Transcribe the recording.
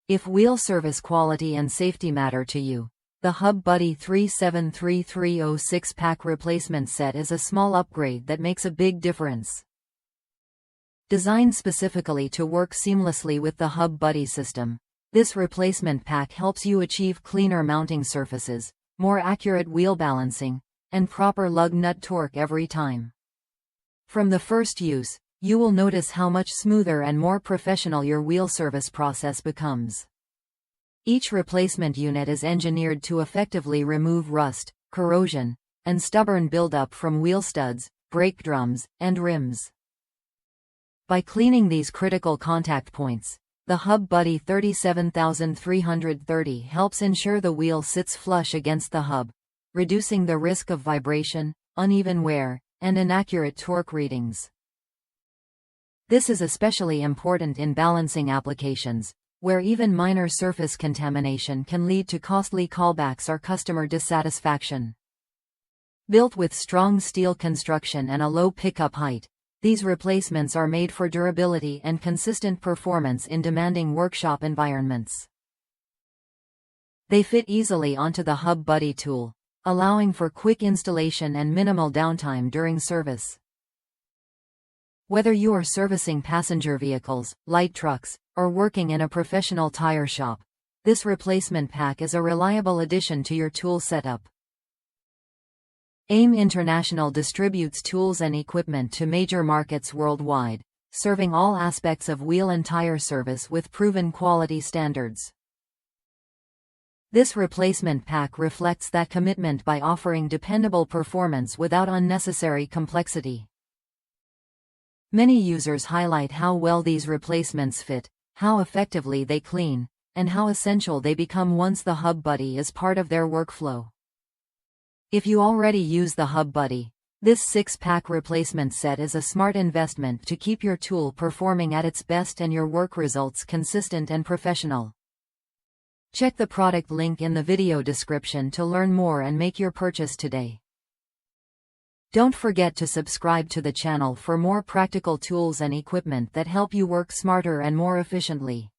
If wheel service quality and safety matter to you, the Hub Buddy 373306 pack replacement set is a small upgrade that makes a big difference. Designed specifically to work seamlessly with the Hub Buddy system, this replacement pack helps you achieve cleaner mounting surfaces, more accurate wheel balancing, and proper lug nut torque every time. From the first use, you will notice how much smoother and more professional your wheel service process becomes. Each replacement unit is engineered to effectively remove rust, corrosion, and stubborn buildup from wheel studs, brake drums, and rims. By cleaning these critical contact points, the Hub Buddy 37330 helps ensure the wheel sits flush against the hub, reducing the risk of vibration, uneven wear, and inaccurate torque readings. This is especially important in balancing applications, where even minor surface contamination can lead to costly callbacks or customer dissatisfaction. Built with strong steel construction and a low pickup height, these replacements are made for durability and consistent performance in demanding workshop environments. They fit easily onto the Hub Buddy tool, allowing for quick installation and minimal downtime during service. Whether you are servicing passenger vehicles, light trucks, or working in a professional tire shop, this replacement pack is a reliable addition to your tool setup. AIM International distributes tools and equipment to major markets worldwide, serving all aspects of wheel and tire service with proven quality standards. This replacement pack reflects that commitment by offering dependable performance without unnecessary complexity. Many users highlight how well these replacements fit, how effectively they clean, and how essential they become once the Hub Buddy is part of their workflow. If you already use the Hub Buddy, this 6-pack replacement set is a smart investment to keep your tool performing at its best and your work results consistent and professional. Check the product link in the video description to learn more and make your purchase today. Don't forget to subscribe to the channel for more practical tools and equipment that help you work smarter and more efficiently.